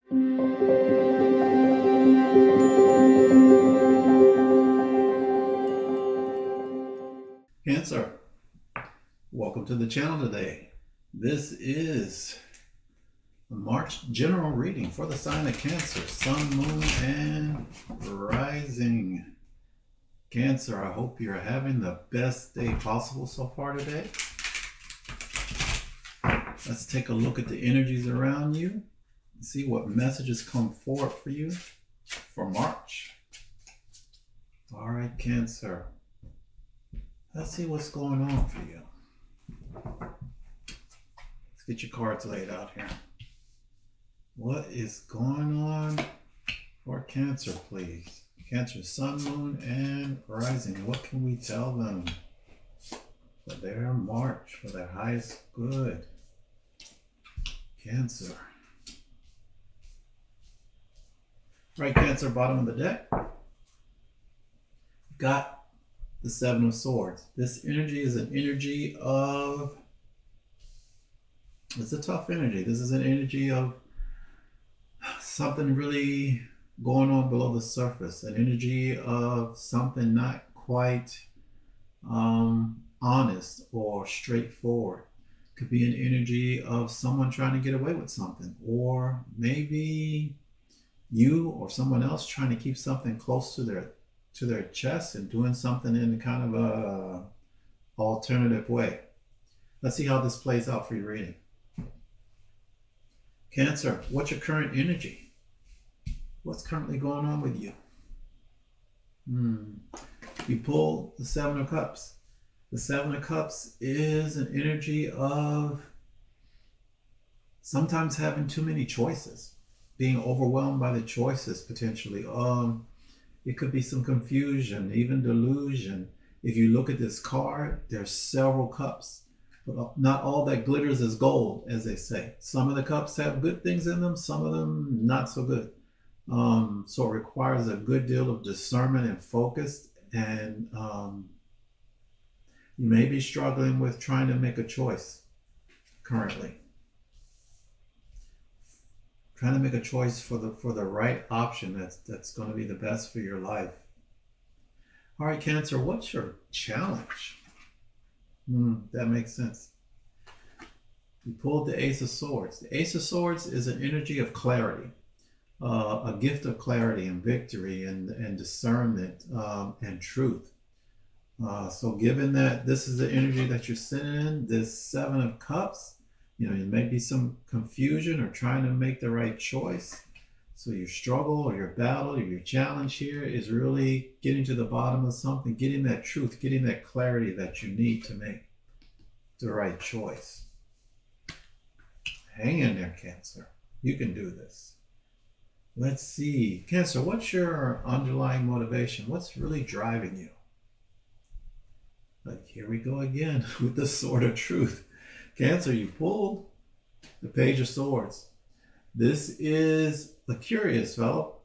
Cancer, welcome to the channel today. This is the March general reading for the sign of Cancer, Sun, Moon, and Rising. Cancer, I hope you're having the best day possible so far today. Let's take a look at the energies around you and see what messages come forward for you for March. All right, Cancer. Let's see what's going on for you. Let's get your cards laid out here. What is going on for Cancer, please? Cancer, Sun, Moon, and Rising. What can we tell them for their March, for their highest good? Cancer. Right, Cancer, bottom of the deck. Got the Seven of Swords. This energy is an energy of, it's a tough energy. This is an energy of something really going on below the surface, an energy of something not quite honest or straightforward. Could be an energy of someone trying to get away with something, or maybe you or someone else trying to keep something close to their chest and doing something in kind of a alternative way. Let's see how this plays out for your reading. Cancer, what's your current energy? What's currently going on with you? You pull the Seven of Cups. The Seven of Cups is an energy of sometimes having too many choices, being overwhelmed by the choices potentially. It could be some confusion, even delusion. If you look at this card, there's several cups, but not all that glitters is gold, as they say. Some of the cups have good things in them, some of them not so good. So it requires a good deal of discernment and focus, and you may be struggling with trying to make a choice currently. Trying to make a choice for the right option that's going to be the best for your life. All right, Cancer, what's your challenge? That makes sense. You pulled the Ace of Swords. The Ace of Swords is an energy of clarity, a gift of clarity and victory and discernment and truth. So given that this is the energy that you're sitting in, this Seven of Cups, there may be some confusion or trying to make the right choice. So your struggle or your battle or your challenge here is really getting to the bottom of something, getting that truth, getting that clarity that you need to make the right choice. Hang in there, Cancer. You can do this. Let's see. Cancer, what's your underlying motivation? What's really driving you? But here we go again with the Sword of Truth. Cancer, you pulled the Page of Swords. This is a curious fellow.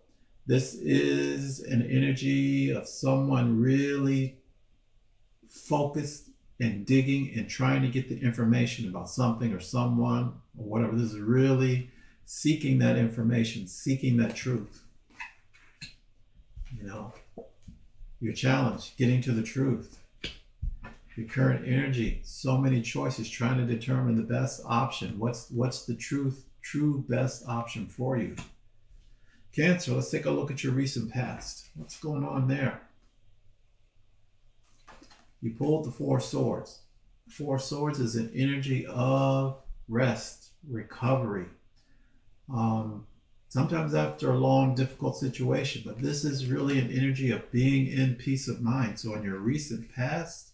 This is an energy of someone really focused and digging and trying to get the information about something or someone or whatever. This is really seeking that information, seeking that truth. Your challenge, getting to the truth. Your current energy, so many choices, trying to determine the best option. What's the true best option for you? Cancer, let's take a look at your recent past. What's going on there? You pulled the Four of Swords. Four of Swords is an energy of rest, recovery. Sometimes after a long, difficult situation, but this is really an energy of being in peace of mind. So in your recent past,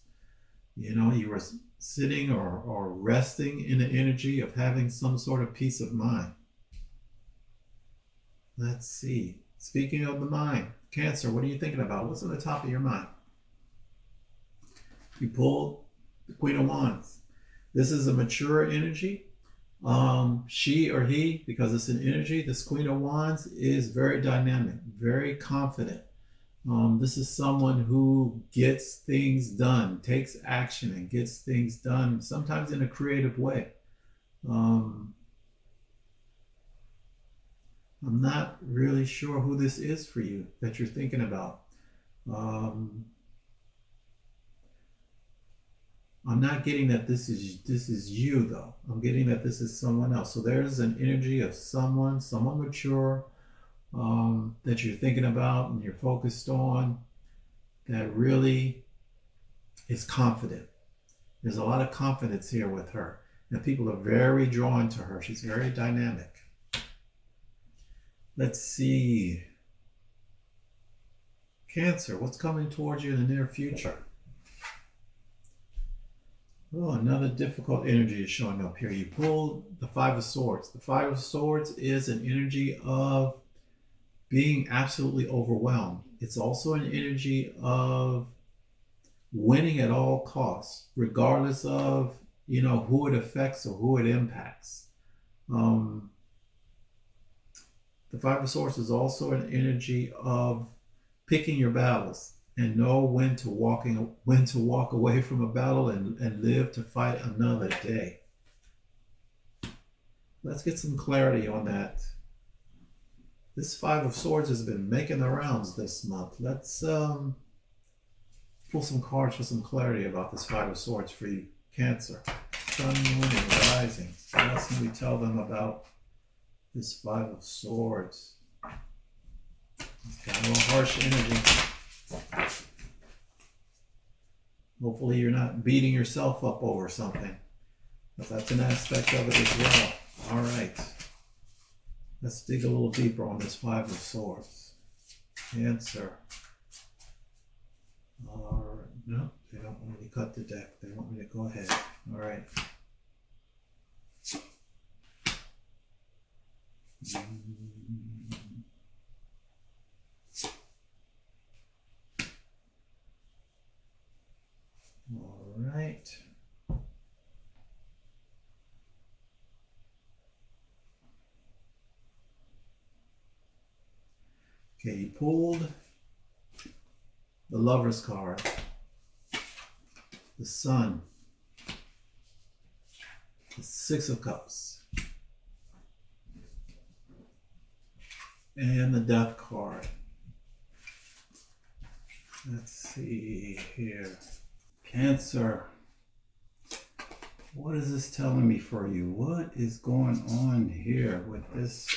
you were sitting or resting in the energy of having some sort of peace of mind. Let's see. Speaking of the mind, Cancer, what are you thinking about? What's on the top of your mind? You pulled the Queen of Wands. This is a mature energy. She or he, because it's an energy, this Queen of Wands is very dynamic, very confident. This is someone who gets things done, takes action and gets things done, sometimes in a creative way. I'm not really sure who this is for you that you're thinking about. I'm not getting that this is you though. I'm getting that this is someone else. So there's an energy of someone mature, that you're thinking about and you're focused on, that really is confident. There's a lot of confidence here with her, and people are very drawn to her. She's very dynamic. Let's see. Cancer, what's coming towards you in the near future? Oh, another difficult energy is showing up here. You pulled the Five of Swords. The Five of Swords is an energy of being absolutely overwhelmed. It's also an energy of winning at all costs, regardless of, who it affects or who it impacts. The Five of Swords is also an energy of picking your battles and know when to walk away from a battle and live to fight another day. Let's get some clarity on that. This Five of Swords has been making the rounds this month. Let's pull some cards for some clarity about this Five of Swords for you, Cancer. Sun, Moon, and Rising. What else can we tell them about this Five of Swords? It's got a little harsh energy. Hopefully you're not beating yourself up over something, but that's an aspect of it as well. All right. Let's dig a little deeper on this Five of Swords. Cancer. All right. No, they don't want me to cut the deck. They want me to go ahead. All right. All right. Okay, you pulled the Lover's card, the Sun, the Six of Cups, and the Death card. Let's see here. Cancer, what is this telling me for you? What is going on here with this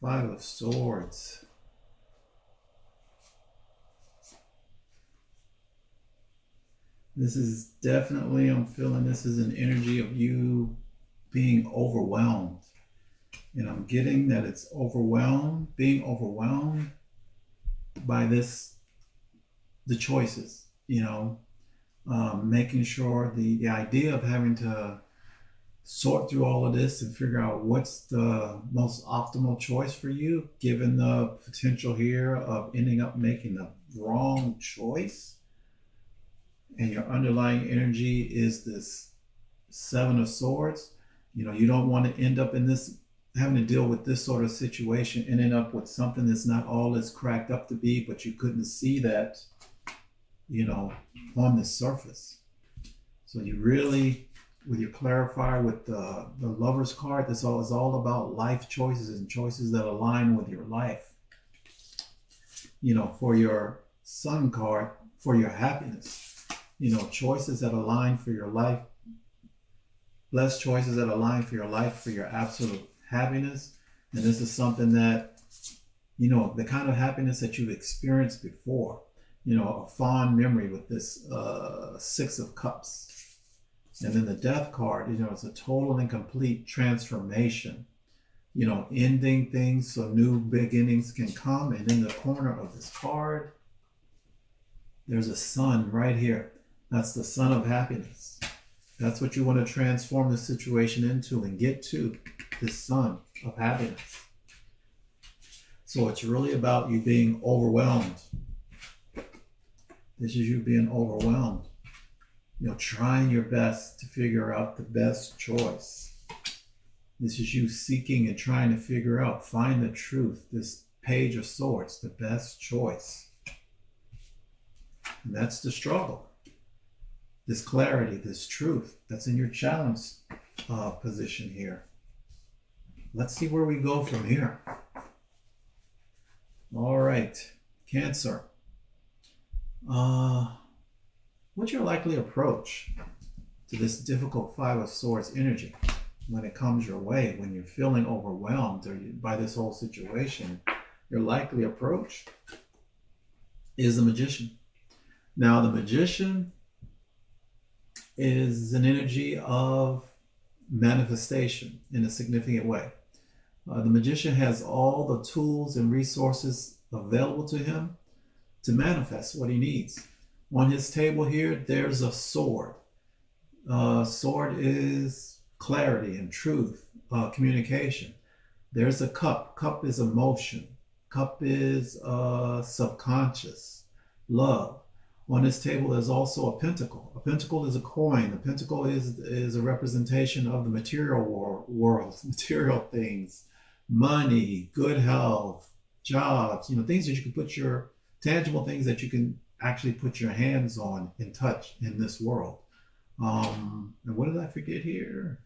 Five of Swords? This is definitely, I'm feeling this is an energy of you being overwhelmed. And I'm getting that it's being overwhelmed by the choices, making sure the idea of having to sort through all of this and figure out what's the most optimal choice for you, given the potential here of ending up making the wrong choice. And your underlying energy is this Seven of Swords. You don't want to end up in this, having to deal with this sort of situation, ending up with something that's not all it's cracked up to be, but you couldn't see that, on the surface. So you really, with your clarifier with the Lover's card, this is all about life choices and choices that align with your life. For your Sun card, for your happiness. Choices that align for your life, blessed choices that align for your life, for your absolute happiness. And this is something that, the kind of happiness that you've experienced before, a fond memory with this Six of Cups. And then the Death card, it's a total and complete transformation, ending things so new beginnings can come. And in the corner of this card, there's a sun right here. That's the sun of happiness. That's what you want to transform the situation into and get to, this sun of happiness. So it's really about you being overwhelmed. This is you being overwhelmed. Trying your best to figure out the best choice. This is you seeking and trying to figure out, find the truth, this Page of Swords, the best choice. And that's the struggle. This clarity, this truth, that's in your challenge position here. Let's see where we go from here. All right, Cancer. What's your likely approach to this difficult Five of Swords energy when it comes your way, when you're feeling overwhelmed by this whole situation? Your likely approach is the Magician. Now, the Magician is an energy of manifestation in a significant way. The Magician has all the tools and resources available to him to manifest what he needs. On his table here, there's a sword. Sword is clarity and truth, communication. There's a cup. Cup is emotion. Cup is subconscious, love. On this table, there's also a pentacle. A pentacle is a coin. A pentacle is a representation of the material world, material things, money, good health, jobs, things that you can put your tangible things that you can actually put your hands on and touch in this world. And what did I forget here?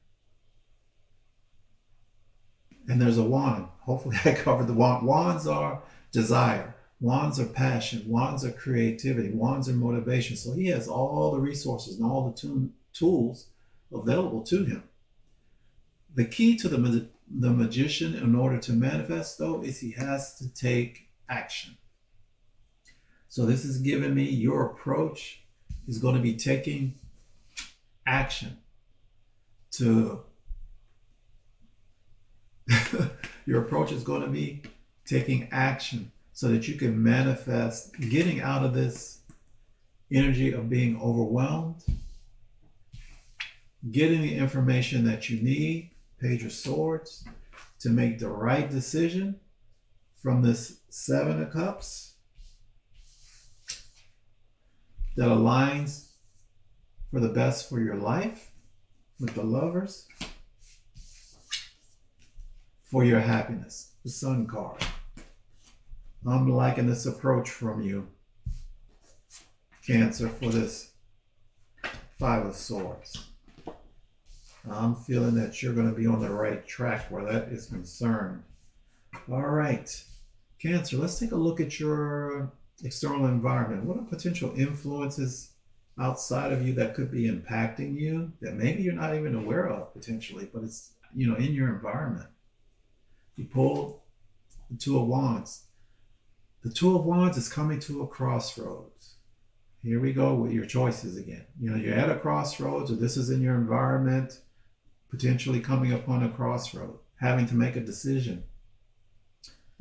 And there's a wand. Hopefully I covered the wand. Wands are desire. Wands are passion. Wands are creativity. Wands are motivation. So he has all the resources and all the tools available to him. The key to the Magician in order to manifest, though, is he has to take action. So this is giving me your approach is going to be taking action to your approach is going to be taking action so that you can manifest getting out of this energy of being overwhelmed, getting the information that you need, Page of Swords, to make the right decision from this Seven of Cups that aligns for the best for your life with the Lovers, for your happiness, the Sun card. I'm liking this approach from you, Cancer, for this Five of Swords. I'm feeling that you're going to be on the right track where that is concerned. All right, Cancer, let's take a look at your external environment. What are potential influences outside of you that could be impacting you that maybe you're not even aware of potentially, but it's, in your environment? You pull the Two of Wands. The Two of Wands is coming to a crossroads. Here we go with your choices again. You're at a crossroads, or this is in your environment, potentially coming upon a crossroad, having to make a decision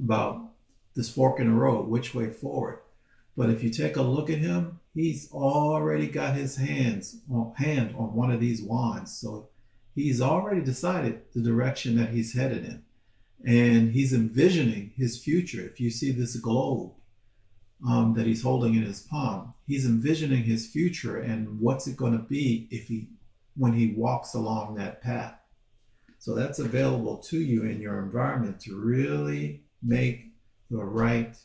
about this fork in the road, which way forward. But if you take a look at him, he's already got his hand on one of these wands. So he's already decided the direction that he's headed in. And he's envisioning his future. If you see this globe that he's holding in his palm, he's envisioning his future and what's it going to be when he walks along that path. So that's available to you in your environment to really make the right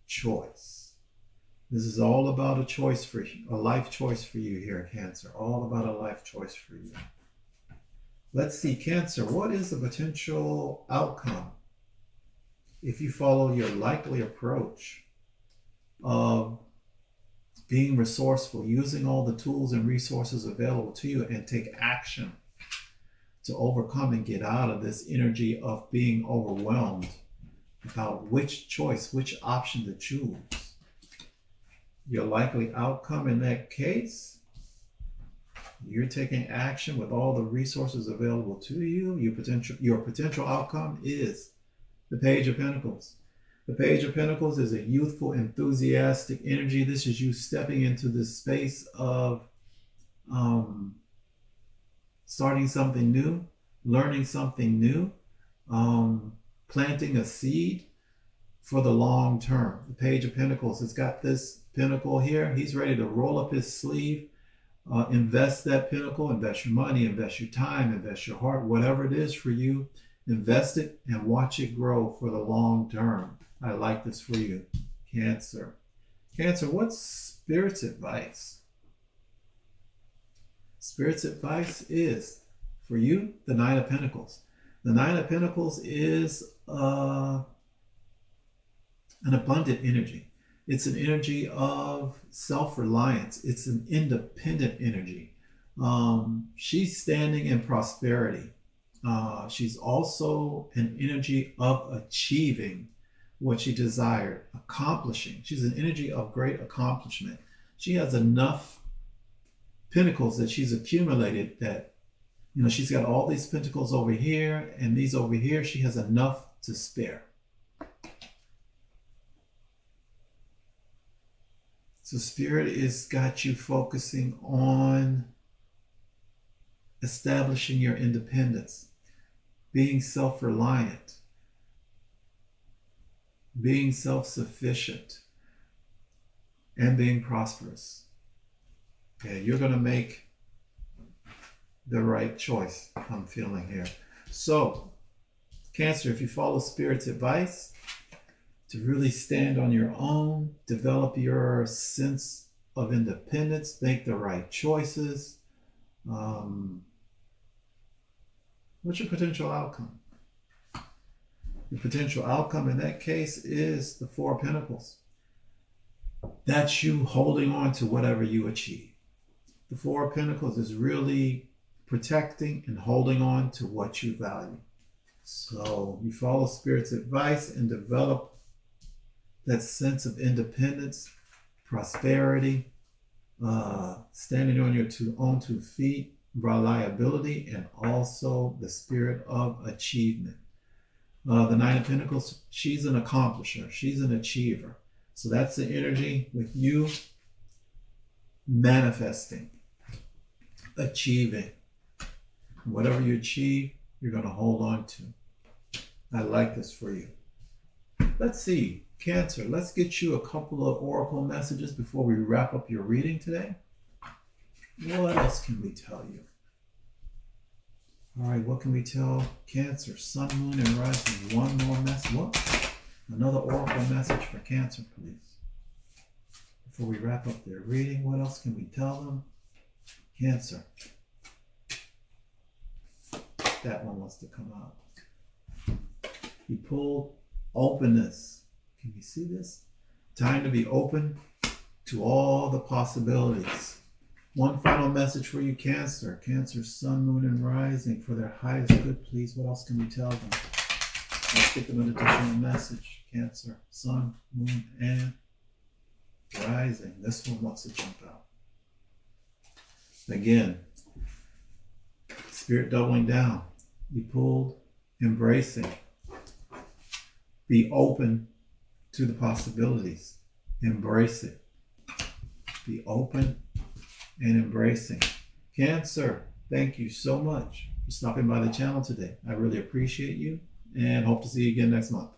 choice. This is all about a choice for you, a life choice for you here, Cancer. All about a life choice for you. Let's see, Cancer, what is the potential outcome if you follow your likely approach of being resourceful, using all the tools and resources available to you, and take action to overcome and get out of this energy of being overwhelmed about which choice, which option to choose? Your likely outcome in that case, you're taking action with all the resources available to you. Your potential outcome is the Page of Pentacles. The Page of Pentacles is a youthful, enthusiastic energy. This is you stepping into this space of starting something new, learning something new, planting a seed for the long term. The Page of Pentacles has got this pentacle here. He's ready to roll up his sleeve, invest that pentacle, invest your money, invest your time, invest your heart, whatever it is for you, invest it and watch it grow for the long term. I like this for you, Cancer. Cancer, what's Spirit's advice? Spirit's advice is, for you, the Nine of Pentacles. The Nine of Pentacles is an abundant energy. It's an energy of self-reliance. It's an independent energy. She's standing in prosperity. She's also an energy of achieving what she desired, accomplishing. She's an energy of great accomplishment. She has enough pentacles that she's accumulated that, she's got all these pentacles over here and these over here. She has enough to spare. So Spirit has got you focusing on establishing your independence, being self-reliant, being self-sufficient, and being prosperous. Okay, you're going to make the right choice, I'm feeling here. So, Cancer, if you follow Spirit's advice to really stand on your own, develop your sense of independence, make the right choices, what's your potential outcome? The potential outcome in that case is the Four of Pentacles. That's you holding on to whatever you achieve. The Four of Pentacles is really protecting and holding on to what you value. So you follow Spirit's advice and develop that sense of independence, prosperity, standing on your own two feet, reliability, and also the spirit of achievement. The Nine of Pentacles, she's an accomplisher. She's an achiever. So that's the energy with you manifesting, achieving. Whatever you achieve, you're going to hold on to. I like this for you. Let's see, Cancer, let's get you a couple of oracle messages before we wrap up your reading today. What else can we tell you? All right, what can we tell Cancer? Sun, Moon, and Rising. One more message. What? Another oracle message for Cancer, please. Before we wrap up their reading, what else can we tell them? Cancer. That one wants to come out. You pulled openness. Can you see this? Time to be open to all the possibilities. One final message for you, Cancer. Cancer, Sun, Moon, and Rising. For their highest good, please. What else can we tell them? Let's get them an additional message. Cancer, Sun, Moon, and Rising. This one wants to jump out. Again, Spirit doubling down. You pulled embracing. Be open to the possibilities. Embrace it. Be open and embracing. Cancer, thank you so much for stopping by the channel today. I really appreciate you and hope to see you again next month.